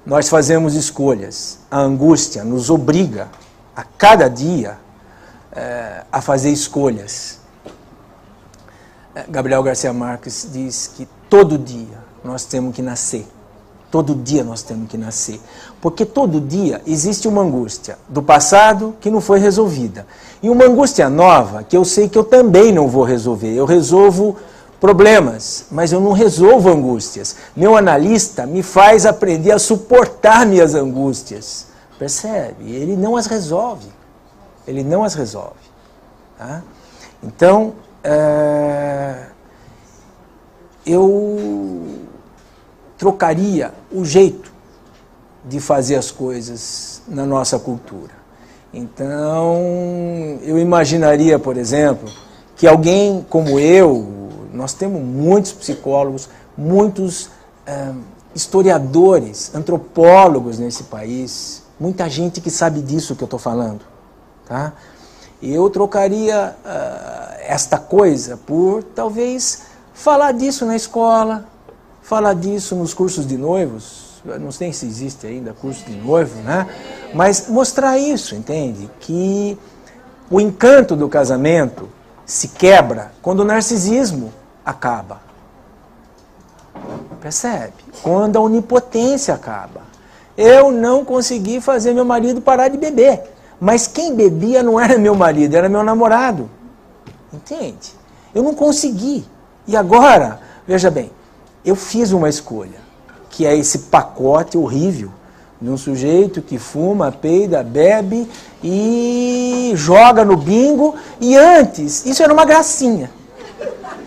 Nós fazemos escolhas. A angústia nos obriga a cada dia a fazer escolhas. Gabriel Garcia Marques diz que todo dia nós temos que nascer. Todo dia nós temos que nascer. Porque todo dia existe uma angústia do passado que não foi resolvida. E uma angústia nova que eu sei que eu também não vou resolver. Eu resolvo problemas, mas eu não resolvo angústias. Meu analista me faz aprender a suportar minhas angústias. Percebe? Ele não as resolve. Ele não as resolve. Tá? Então, eu trocaria o jeito de fazer as coisas na nossa cultura. Então, eu imaginaria, por exemplo, que alguém como eu, nós temos muitos psicólogos, muitos historiadores, antropólogos nesse país, muita gente que sabe disso que eu estou falando. Tá? Eu trocaria esta coisa por, talvez, falar disso na escola, falar disso nos cursos de noivos, não sei se existe ainda curso de noivo, né? Mas mostrar isso, entende? Que o encanto do casamento se quebra quando o narcisismo acaba. Percebe? Quando a onipotência acaba. Eu não consegui fazer meu marido parar de beber, mas quem bebia não era meu marido, era meu namorado. Entende? Eu não consegui. E agora, veja bem, eu fiz uma escolha, que é esse pacote horrível de um sujeito que fuma, peida, bebe e joga no bingo. E antes, isso era uma gracinha.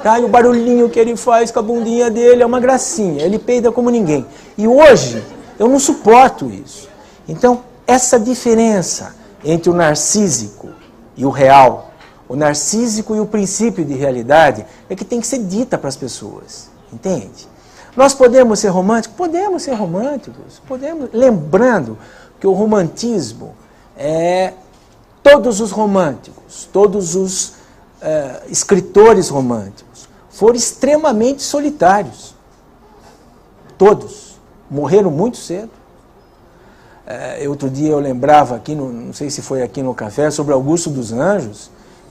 Tá? E o barulhinho que ele faz com a bundinha dele é uma gracinha. Ele peida como ninguém. E hoje, eu não suporto isso. Então, essa diferença entre o narcísico e o real, o narcísico e o princípio de realidade, é que tem que ser dita para as pessoas. Entende? Nós podemos ser românticos? Podemos ser românticos. Podemos. Lembrando que o romantismo todos os românticos, todos os escritores românticos foram extremamente solitários. Todos. Morreram muito cedo. Outro dia eu lembrava aqui, não sei se foi aqui no café, sobre Augusto dos Anjos,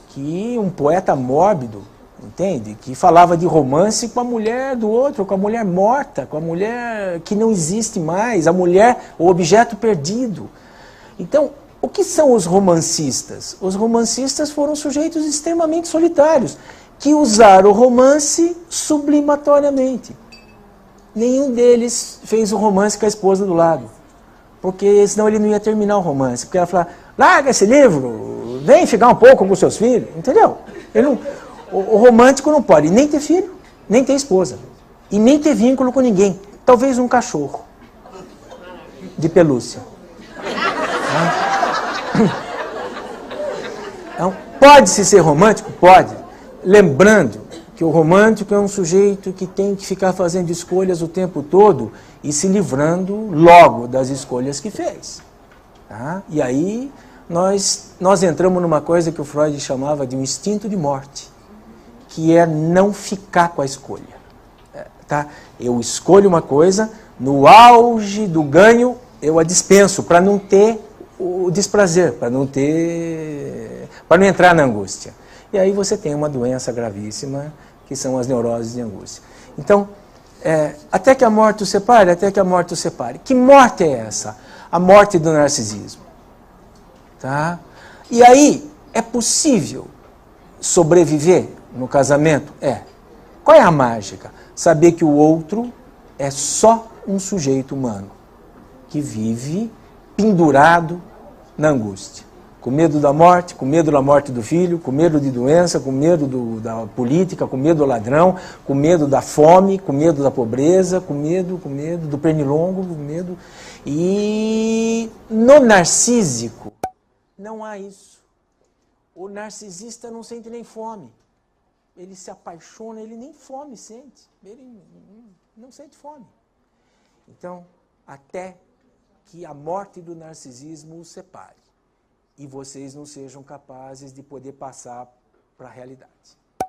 que um poeta mórbido, entende? Que falava de romance com a mulher do outro, com a mulher morta, com a mulher que não existe mais, a mulher, o objeto perdido. Então, o que são os romancistas? Os romancistas foram sujeitos extremamente solitários, que usaram o romance sublimatoriamente. Nenhum deles fez o romance com a esposa do lado, porque senão ele não ia terminar o romance, porque ela falava, larga esse livro, vem ficar um pouco com seus filhos, entendeu? Ele não... O romântico não pode nem ter filho, nem ter esposa. E nem ter vínculo com ninguém. Talvez um cachorro. De pelúcia. Então, pode-se ser romântico? Pode. Lembrando que o romântico é um sujeito que tem que ficar fazendo escolhas o tempo todo e se livrando logo das escolhas que fez. Tá? E aí nós entramos numa coisa que o Freud chamava de um instinto de morte, que é não ficar com a escolha. Tá? Eu escolho uma coisa, no auge do ganho eu a dispenso, para não ter o desprazer, para não entrar na angústia. E aí você tem uma doença gravíssima, que são as neuroses de angústia. Então, até que a morte o separe, até que a morte o separe. Que morte é essa? A morte do narcisismo. Tá? E aí, é possível sobreviver no casamento? Qual é a mágica? Saber que o outro é só um sujeito humano que vive pendurado na angústia. Com medo da morte do filho, com medo de doença, com medo da política, com medo do ladrão, com medo da fome, com medo da pobreza, com medo do pernilongo, com medo. E no narcísico não há isso. O narcisista não sente nem fome. Ele se apaixona, ele nem fome sente. Ele não sente fome. Então, até que a morte do narcisismo os separe. E vocês não sejam capazes de poder passar para a realidade.